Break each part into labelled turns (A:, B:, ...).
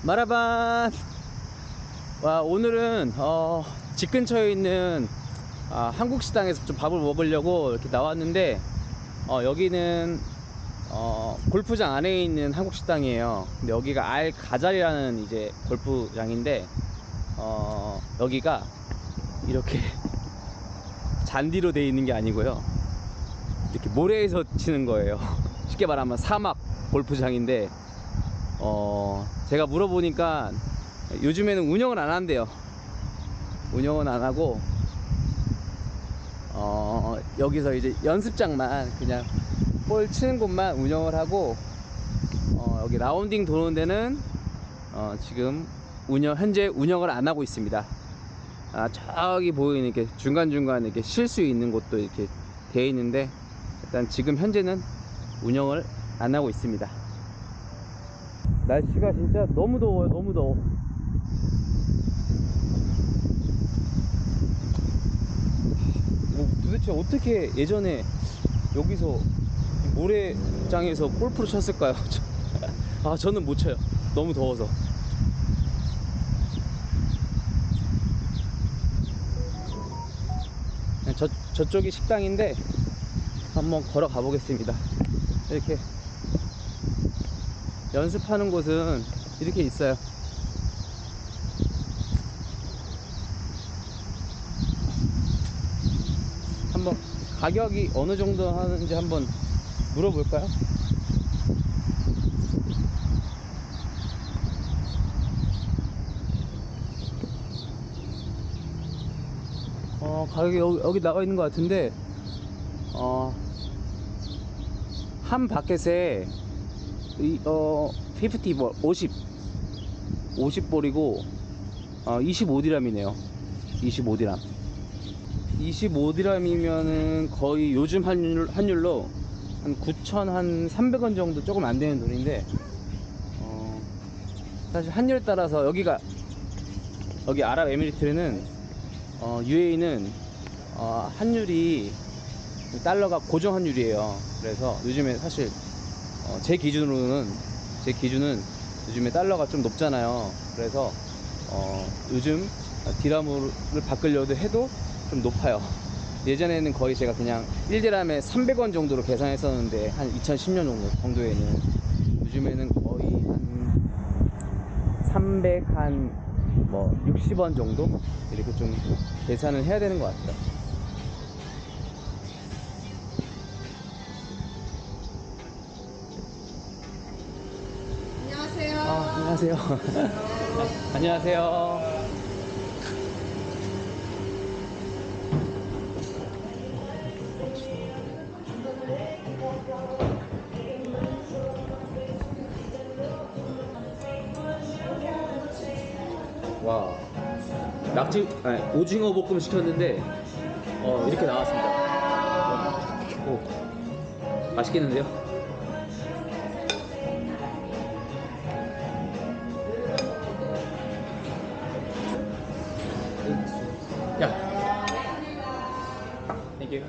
A: 마라반. 와, 오늘은 집 근처에 있는 한국 식당에서 좀 밥을 먹으려고 이렇게 나왔는데, 여기는 골프장 안에 있는 한국 식당이에요. 근데 여기가 알 가잘이라는 이제 골프장인데, 여기가 이렇게 잔디로 되어 있는 게 아니고요, 이렇게 모래에서 치는 거예요. 쉽게 말하면 사막 골프장인데, 제가 물어보니까 요즘에는 운영을 안 한대요. 운영은 안 하고, 여기서 이제 연습장만, 그냥 볼 치는 곳만 운영을 하고, 여기 라운딩 도는 데는 지금 현재 운영을 안 하고 있습니다. 저기 보이는 이렇게 중간중간 이렇게 쉴 수 있는 곳도 이렇게 되어 있는데, 일단 지금 현재는 운영을 안 하고 있습니다. 날씨가 진짜 너무 더워요. 너무 더워. 도대체 어떻게 예전에 여기서 모래장에서 골프를 쳤을까요? 저는 못 쳐요. 너무 더워서. 저쪽이 식당인데 한번 걸어가 보겠습니다. 이렇게 연습하는 곳은 이렇게 있어요. 한번 가격이 어느 정도 하는지 한번 물어볼까요? 가격이 여기 나와 있는 것 같은데, 한 바켓에 50볼, 50볼이고 25디람이네요. 25디람. 25디람이면은 거의 요즘 환율로 한 9,300원 정도, 조금 안 되는 돈인데, 사실 환율에 따라서 여기 아랍에미리트는, UAE는 환율이 달러가 고정 환율이에요. 그래서 요즘에 사실 제 기준은 요즘에 달러가 좀 높잖아요. 그래서 요즘 디람을 바꾸려고 해도 좀 높아요. 예전에는 거의 제가 그냥 1디람에 300원 정도로 계산했었는데, 한 2010년 정도에는, 요즘에는 거의 한 60원 정도 이렇게 좀 계산을 해야 되는 것 같아요.
B: 안녕하세요.
A: 안녕하세요. 안녕하세요. 와, 오징어 볶음 시켰는데 이렇게 나왔습니다. 와, 오, 맛있겠는데요? 야, 이게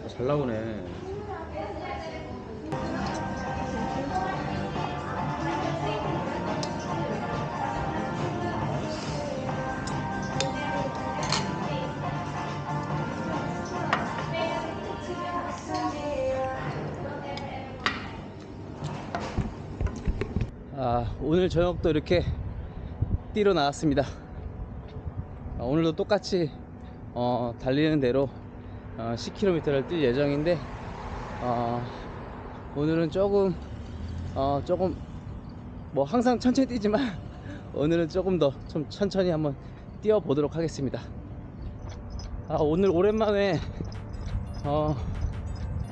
A: 잘 나오네. 오늘 저녁도 이렇게 뛰러 나왔습니다. 오늘도 똑같이 달리는 대로 10km를 뛸 예정인데, 오늘은 조금 뭐 항상 천천히 뛰지만 오늘은 조금 더 좀 천천히 한번 뛰어 보도록 하겠습니다. 오늘 오랜만에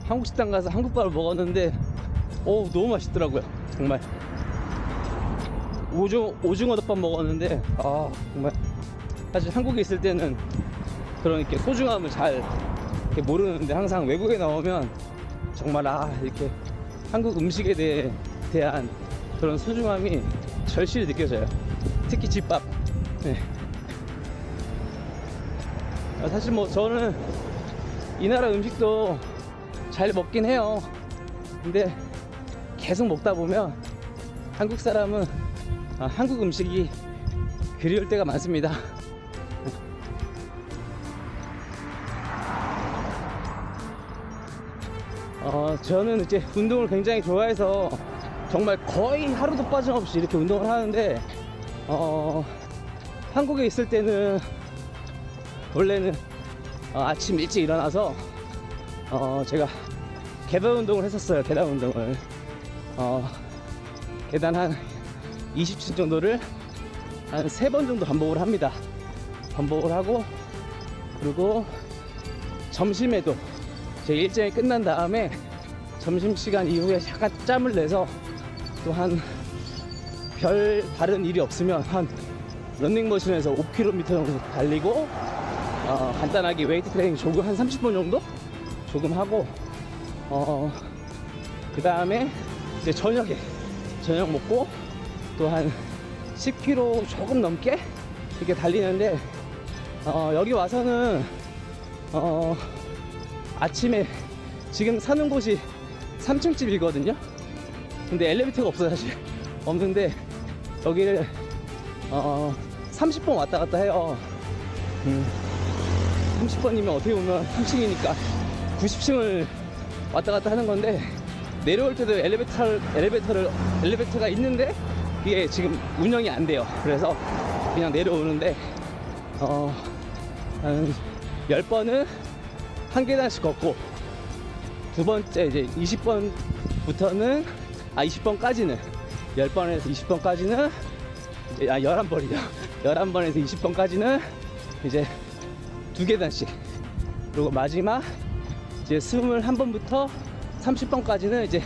A: 한국 식당 가서 한국밥을 먹었는데, 너무 맛있더라고요. 정말 오징어 덮밥 먹었는데, 정말 사실 한국에 있을 때는 그런 이렇게 소중함을 잘 이렇게 모르는데, 항상 외국에 나오면 정말 이렇게 한국 음식에 대한 그런 소중함이 절실히 느껴져요. 특히 집밥. 네. 사실 뭐 저는 이 나라 음식도 잘 먹긴 해요. 근데 계속 먹다 보면 한국 사람은 한국 음식이 그리울 때가 많습니다. 저는 이제 운동을 굉장히 좋아해서 정말 거의 하루도 빠짐없이 이렇게 운동을 하는데, 한국에 있을 때는 원래는 아침 일찍 일어나서 제가 계단 운동을 했었어요. 계단 운동을 계단 한 20층 정도를 한 3번 정도 반복을 합니다. 반복을 하고, 그리고 점심에도 제 일정이 끝난 다음에 점심시간 이후에 약간 짬을 내서 또 한 별 다른 일이 없으면 한 런닝머신에서 5km 정도 달리고, 간단하게 웨이트 트레이닝 조금 한 30분 정도 조금 하고, 그 다음에 이제 저녁에 저녁 먹고 또 한 10km 조금 넘게 이렇게 달리는데, 여기 와서는 아침에 지금 사는 곳이 3층 집이거든요. 근데 엘리베이터가 없어. 사실 없는데 여기를 30번 왔다 갔다 해요. 30번이면 어떻게 보면 3층이니까 90층을 왔다 갔다 하는 건데, 내려올 때도 엘리베이터가 있는데 이게 지금 운영이 안 돼요. 그래서 그냥 내려오는데, 한 10번은 한 계단씩 걷고, 두 번째 이제 20번부터는 20번까지는 10번에서 20번까지는 11번이죠. 11번에서 20번까지는 이제 2계단씩, 그리고 마지막 이제 21번부터 30번까지는 이제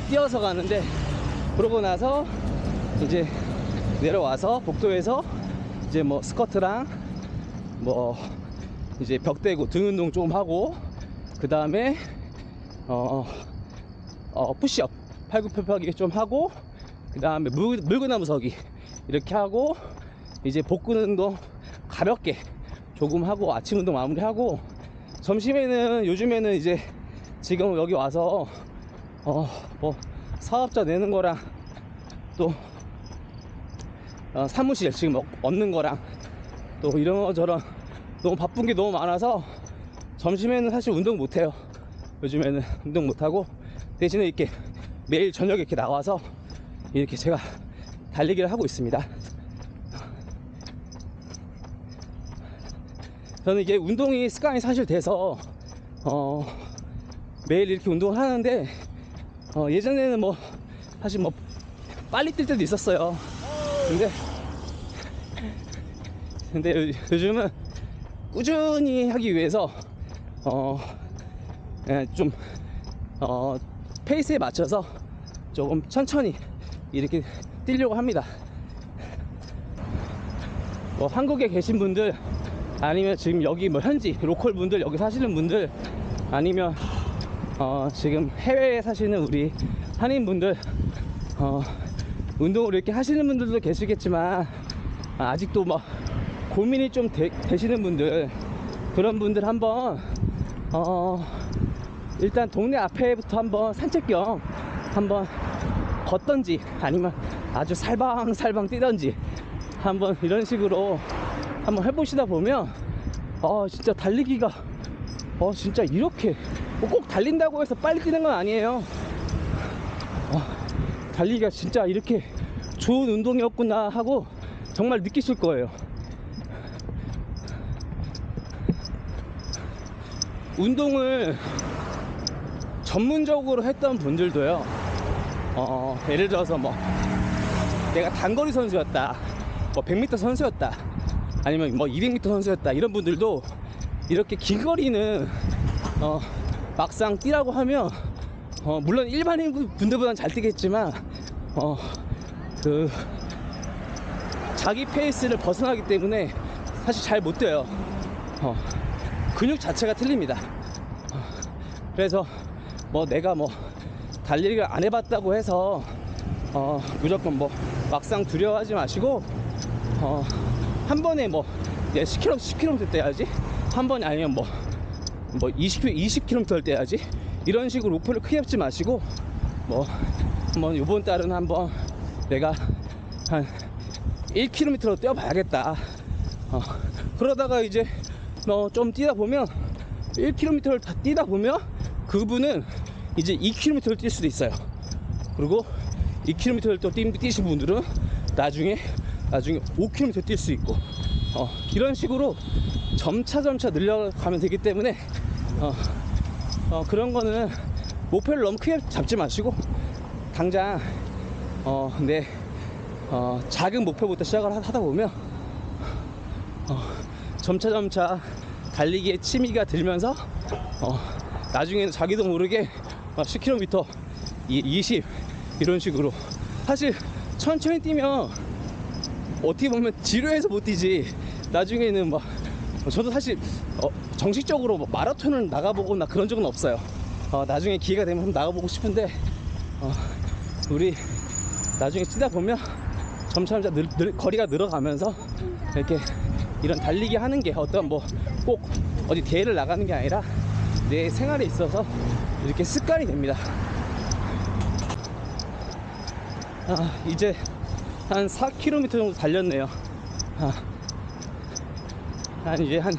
A: 뛰어서 가는데, 그러고 나서 이제 내려와서 복도에서 이제 뭐 스쿼트랑 뭐 이제 벽대고 등 운동 좀 하고, 그 다음에 푸시업 팔굽혀펴기 좀 하고, 그 다음에 물구나무 서기 이렇게 하고, 이제 복근 운동 가볍게 조금 하고 아침 운동 마무리하고, 점심에는 요즘에는 이제 지금 여기 와서 뭐 사업자 내는 거랑 또 사무실 지금 얻는 거랑 또 이런저런 너무 바쁜 게 너무 많아서 점심에는 사실 운동 못해요. 요즘에는 운동 못하고, 대신에 이렇게 매일 저녁에 이렇게 나와서 이렇게 제가 달리기를 하고 있습니다. 저는 이게 운동이 습관이 사실 돼서 매일 이렇게 운동을 하는데, 예전에는 뭐 사실 뭐 빨리 뛸 때도 있었어요. 근데 요즘은 꾸준히 하기 위해서 좀 페이스에 맞춰서 조금 천천히 이렇게 뛰려고 합니다. 뭐 한국에 계신 분들, 아니면 지금 여기 뭐 현지 로컬 분들, 여기 사시는 분들, 아니면 지금 해외에 사시는 우리 한인 분들, 운동을 이렇게 하시는 분들도 계시겠지만, 아직도 뭐 고민이 좀 되시는 분들, 그런 분들 한번 일단 동네 앞에부터 한번 산책 겸 한번 걷던지, 아니면 아주 살방살방 뛰던지, 한번 이런 식으로 한번 해보시다 보면 진짜 달리기가 진짜 이렇게 꼭 달린다고 해서 빨리 뛰는 건 아니에요. 달리기가 진짜 이렇게 좋은 운동이었구나 하고 정말 느끼실 거예요. 운동을 전문적으로 했던 분들도요, 예를 들어서 뭐 내가 단거리 선수였다, 뭐 100m 선수였다, 아니면 뭐 200m 선수였다, 이런 분들도 이렇게 긴 거리는 막상 뛰라고 하면 물론 일반인 분들보다는 잘 뛰겠지만 그 자기 페이스를 벗어나기 때문에 사실 잘 못 뛰어요. 근육 자체가 틀립니다. 그래서 뭐 내가 뭐 달리기를 안 해봤다고 해서 무조건 뭐 막상 두려워하지 마시고, 한 번에 뭐 10km 뛰어야지, 한 번이 아니면 뭐 20km 뛰어야지, 이런 식으로 목표를 크게 잡지 마시고, 뭐 한번 요번 달은 한번 내가 한 1km로 뛰어봐야겠다. 그러다가 이제 좀 뛰다 보면 1km를 다 뛰다 보면 그분은 이제 2km를 뛸 수도 있어요. 그리고 2km를 또 뛰신 분들은 나중에 5km 뛸 수 있고 이런 식으로 점차 늘려가면 되기 때문에 그런 거는 목표를 너무 크게 잡지 마시고 당장 내 작은 목표부터 시작을 하다 보면 점차 달리기에 취미가 들면서 나중에는 자기도 모르게 10km, 20 이런 식으로. 사실 천천히 뛰면 어떻게 보면 지루해서 못 뛰지, 나중에는 막 저도 사실 정식적으로 뭐 마라톤을 나가보거나 그런 적은 없어요. 나중에 기회가 되면 한번 나가보고 싶은데 우리 나중에 뛰다 보면 점차 거리가 늘어가면서 이렇게 이런 달리기 하는 게 어떤 뭐 꼭 어디 대회를 나가는 게 아니라 내 생활에 있어서 이렇게 습관이 됩니다. 이제 한 4km 정도 달렸네요. 이제 한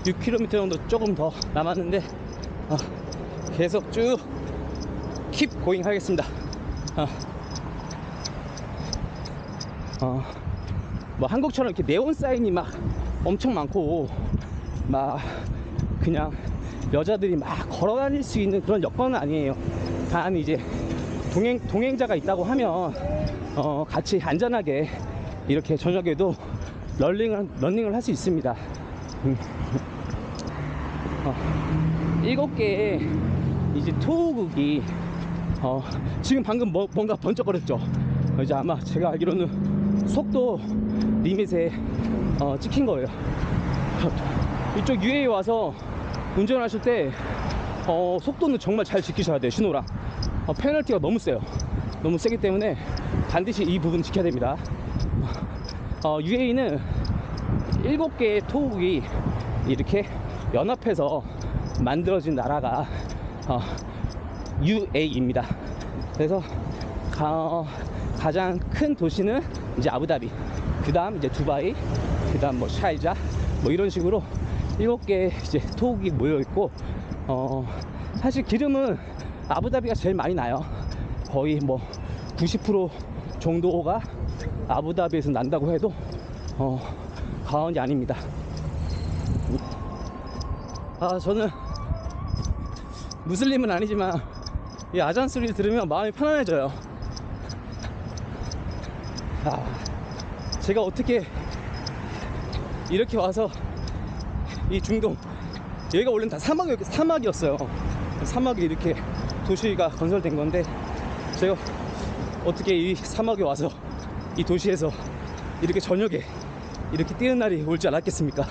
A: 6km 정도 조금 더 남았는데 계속 쭉 킵 고잉 하겠습니다. 뭐 한국처럼 이렇게 네온 사인이 막 엄청 많고 막 그냥 여자들이 막 걸어 다닐 수 있는 그런 여건은 아니에요. 단 이제 동행자가 있다고 하면 같이 안전하게 이렇게 저녁에도 러닝을 할 수 있습니다. 7개의 이제 토우국이 지금 방금 뭔가 번쩍거렸죠. 이제 아마 제가 알기로는 속도 리밋에 찍힌 거예요. 이쪽 UAE 와서 운전하실 때 속도는 정말 잘 지키셔야 돼요. 신호랑 페널티가 너무 세요. 너무 세기 때문에 반드시 이 부분 지켜야 됩니다. UAE는 7개의 토국이 이렇게 연합해서 만들어진 나라가 UAE입니다. 그래서 가장 큰 도시는 이제 아부다비, 그 다음 이제 두바이, 그 다음 뭐 샤르자 뭐 이런 식으로 7개 이제 토국이 모여 있고 사실 기름은 아부다비가 제일 많이 나요. 거의 뭐 90% 정도가 아부다비에서 난다고 해도 과언이 아닙니다. 저는 무슬림은 아니지만 이 아잔 소리를 들으면 마음이 편안해져요. 제가 어떻게 이렇게 와서 이 중동, 여기가 원래는 다 사막이었어요. 사막이 이렇게 도시가 건설된 건데 제가 어떻게 이 사막에 와서 이 도시에서 이렇게 저녁에 이렇게 뛰는 날이 올 줄 알았겠습니까?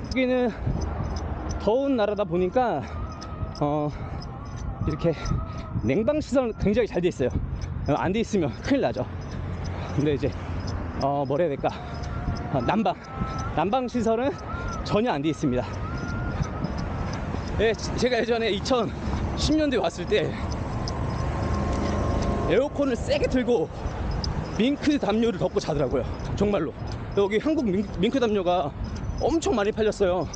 A: 여기는 더운 나라다 보니까 이렇게 냉방 시설 굉장히 잘 돼 있어요. 안 돼 있으면 큰일 나죠. 근데 이제 뭐라 해야 될까, 난방 시설은 전혀 안 돼 있습니다. 예, 제가 예전에 2010년도에 왔을 때 에어컨을 세게 틀고 밍크 담요를 덮고 자더라고요. 정말로 여기 한국 밍크 담요가 엄청 많이 팔렸어요.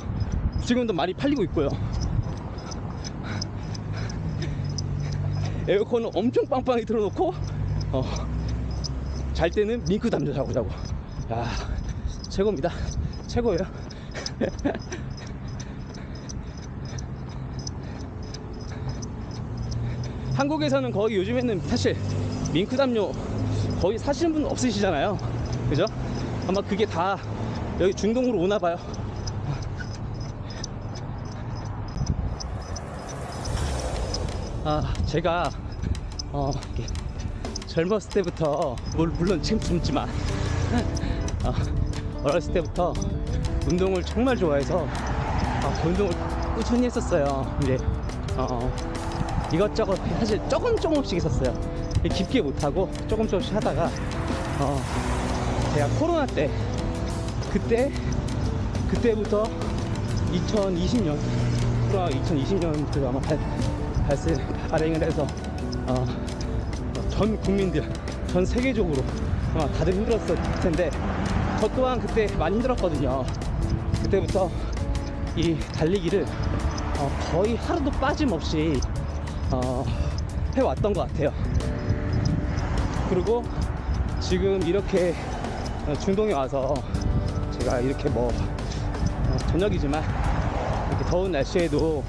A: 지금도 많이 팔리고 있고요. 에어컨을 엄청 빵빵히 틀어놓고 잘 때는 밍크 담요 자고 야, 최고입니다. 최고예요. 한국에서는 거의 요즘에는 사실 밍크 담요 거의 사시는 분 없으시잖아요. 그죠? 아마 그게 다 여기 중동으로 오나 봐요. 제가 젊었을 때부터 물론 지금 젊지만 어렸을 때부터 운동을 정말 좋아해서 운동을 꾸준히 했었어요. 근데 이것저것 사실 조금씩 했었어요. 깊게 못하고 조금씩 하다가 제가 코로나 때 그때
B: 그때부터 2020년, 코로나 2020년부터 아마 발행을 해서 전 국민들, 전 세계적으로 아마 다들 힘들었을 텐데 저 또한 그때 많이 힘들었거든요. 그때부터 이 달리기를 거의 하루도 빠짐없이 해왔던 것 같아요. 그리고 지금 이렇게 중동에 와서 제가 이렇게 뭐 저녁이지만 이렇게 더운 날씨에도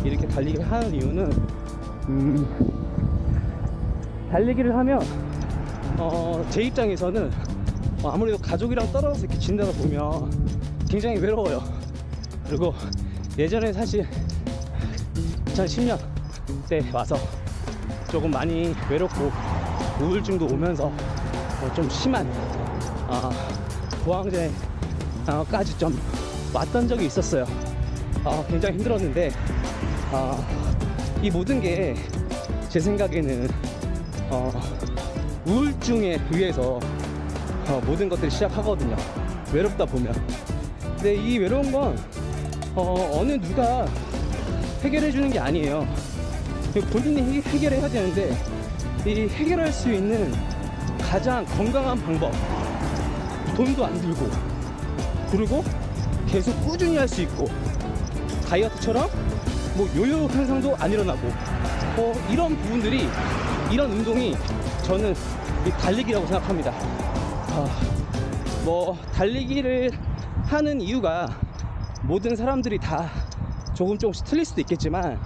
B: 이렇게 달리기를 하는 이유는 달리기를 하면 제 입장에서는 아무래도 가족이랑 떨어져서 이렇게 지내다 보면 굉장히 외로워요. 그리고 예전에 사실 2010년 때 와서 조금 많이 외롭고 우울증도 오면서 좀 심한 고황제까지 좀 왔던 적이 있었어요. 굉장히 힘들었는데 이 모든 게 제 생각에는 우울증에 의해서 모든 것들이 시작하거든요. 외롭다 보면. 근데 이 외로운 건 어느 누가 해결해 주는 게 아니에요. 본인이 해결해야 되는데 이 해결할 수 있는 가장 건강한 방법, 돈도 안 들고 그리고 계속 꾸준히 할 수 있고 다이어트처럼 뭐 요요 현상도 안 일어나고 이런 부분들이, 이런 운동이 저는 이 달리기라고 생각합니다. 뭐 달리기를 하는 이유가 모든 사람들이 다 조금씩 틀릴 수도 있겠지만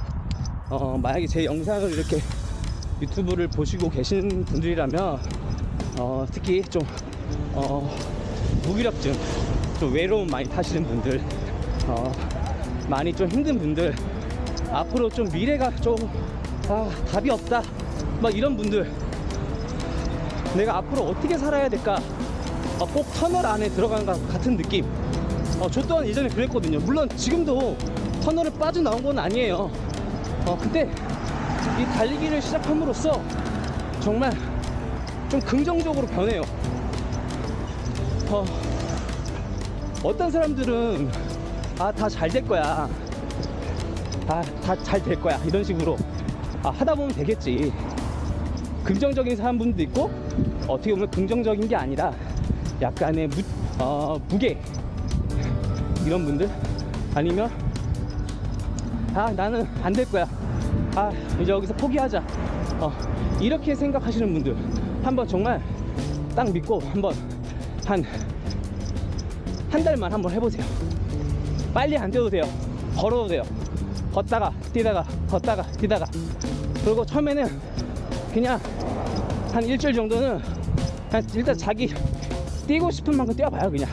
B: 만약에 제 영상을 이렇게 유튜브를 보시고 계신 분들이라면 특히 좀 무기력증, 좀 외로움 많이 타시는 분들, 많이 좀 힘든 분들, 앞으로 좀 미래가 좀 답이 없다 막 이런 분들, 내가 앞으로 어떻게 살아야 될까, 꼭 터널 안에 들어간 것 같은 느낌. 저 또한 예전에 그랬거든요. 물론 지금도 터널을 빠져나온 건 아니에요. 근데 이 달리기를 시작함으로써 정말 좀 긍정적으로 변해요. 어떤 사람들은 다 잘 될 거야, 다 잘 될 거야 이런 식으로 하다 보면 되겠지. 긍정적인 사람분도 있고, 어떻게 보면 긍정적인 게 아니라 약간의 무게, 이런 분들, 아니면 나는 안 될 거야, 이제 여기서 포기하자, 이렇게 생각하시는 분들 한번 정말 딱 믿고 한번 한 달만 한번 해보세요. 빨리 안 뛰어도 돼요. 걸어도 돼요. 걷다가 뛰다가 걷다가 뛰다가. 그리고 처음에는 그냥 한 일주일 정도는 그냥 일단 자기 뛰고 싶은 만큼 뛰어봐요. 그냥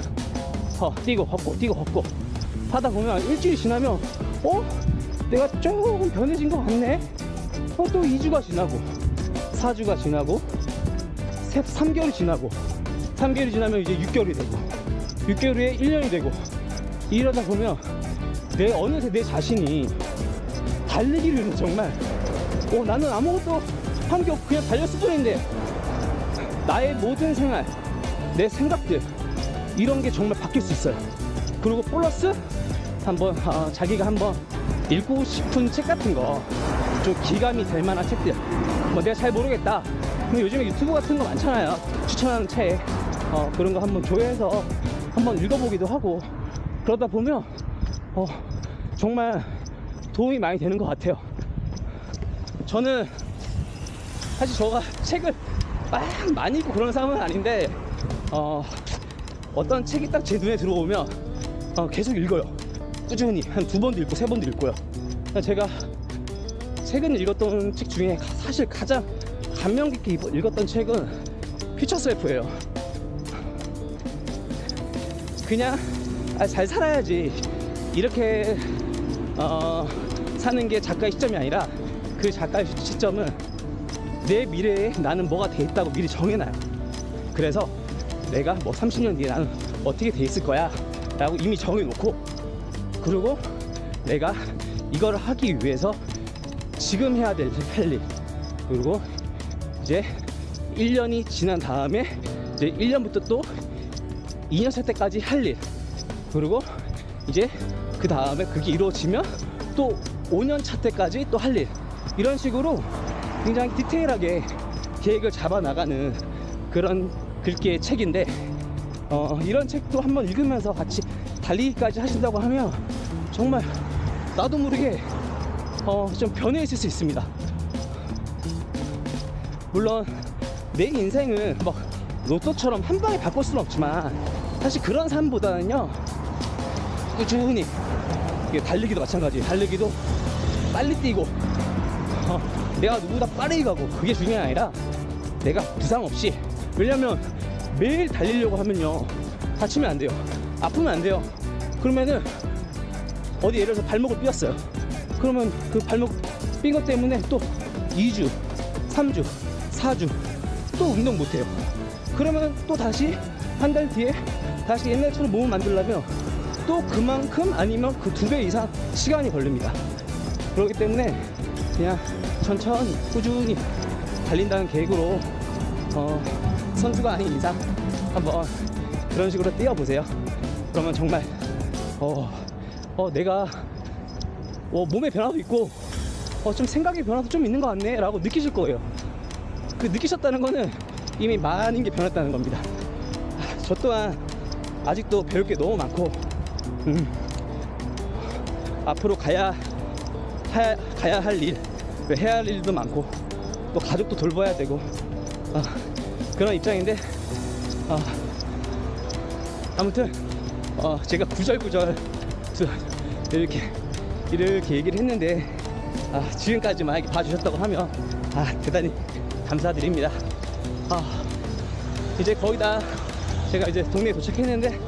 B: 뛰고 걷고 뛰고 걷고 하다 보면 일주일이 지나면 내가 조금 변해진 것 같네. 또 2주가 지나고 4주가 지나고 3개월이 지나고 3개월이 지나면 이제 6개월이 되고 6개월 후에 1년이 되고, 이러다 보면 어느새 내 자신이 달리기를 정말 나는 아무것도 한 게 없고 그냥 달렸을 뿐인데 나의 모든 생활, 내 생각들, 이런 게 정말 바뀔 수 있어요. 그리고 플러스 한번 자기가 한번 읽고 싶은 책 같은 거, 좀 기감이 될 만한 책들, 뭐 내가 잘 모르겠다, 근데 요즘에 유튜브 같은 거 많잖아요. 추천하는 책, 그런 거 한번 조회해서 한번 읽어보기도 하고, 그러다 보면 정말 도움이 많이 되는 것 같아요. 저는 사실 제가 책을 많이 읽고 그런 사람은 아닌데 어떤 책이 딱 제 눈에 들어오면 계속 읽어요. 꾸준히 한 2번도 읽고 3번도 읽고요. 제가 최근 읽었던 책 중에 사실 가장 감명 깊게 읽었던 책은 퓨처셀프예요. 그냥 잘 살아야지, 이렇게 사는 게 작가의 시점이 아니라 그 작가의 시점은 내 미래에 나는 뭐가 돼 있다고 미리 정해놔요. 그래서 내가 뭐 30년 뒤에 나는 어떻게 돼 있을 거야 라고 이미 정해놓고, 그리고 내가 이걸 하기 위해서 지금 해야 될 할 일, 그리고 이제 1년이 지난 다음에 이제 1년부터 또 2년 차 때까지 할 일, 그리고 이제 그 다음에 그게 이루어지면 또 5년 차 때까지 또 할 일, 이런 식으로 굉장히 디테일하게 계획을 잡아 나가는 그런 글귀의 책인데, 이런 책도 한번 읽으면서 같이 달리기까지 하신다고 하면 정말 나도 모르게 좀 변해 있을 수 있습니다. 물론 내 인생을 막 로또처럼 한 방에 바꿀 수는 없지만, 사실 그런 삶보다는요, 꾸준히 달리기도 마찬가지예요. 달리기도 빨리 뛰고, 내가 누구보다 빠르게 가고, 그게 중요한 게 아니라 내가 부상 없이. 왜냐면 매일 달리려고 하면요, 다치면 안 돼요, 아프면 안 돼요. 그러면은 어디 예를 들어서 발목을 삐었어요. 그러면 그 발목 삔 것 때문에 또 2주, 3주, 4주 또 운동 못해요. 그러면 또 다시 한 달 뒤에 다시 옛날처럼 몸을 만들려면 또 그만큼 아니면 그 2배 이상 시간이 걸립니다. 그렇기 때문에 그냥 천천히 꾸준히 달린다는 계획으로 선수가 아닌 이상 한번 그런 식으로 뛰어보세요. 그러면 정말 내가 몸의 변화도 있고 좀 생각의 변화도 좀 있는 것 같네 라고 느끼실 거예요. 그 느끼셨다는 거는 이미 많은 게 변했다는 겁니다. 저 또한 아직도 배울 게 너무 많고, 앞으로 가야 할 일, 해야 할 일도 많고, 또 가족도 돌봐야 되고, 그런 입장인데, 아무튼 제가 구절구절 이렇게 얘기를 했는데, 지금까지만 이렇게 봐주셨다고 하면 대단히 감사드립니다. 이제 거의 다 제가 이제 동네에 도착했는데,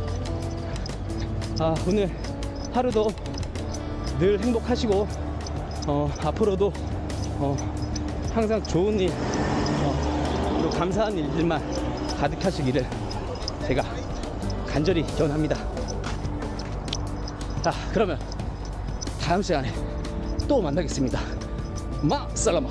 B: 오늘 하루도 늘 행복하시고, 앞으로도 항상 좋은 일, 그리고 감사한 일들만 가득하시기를 제가 간절히 기원합니다. 그러면 다음 시간에 또 만나겠습니다. 마살라마.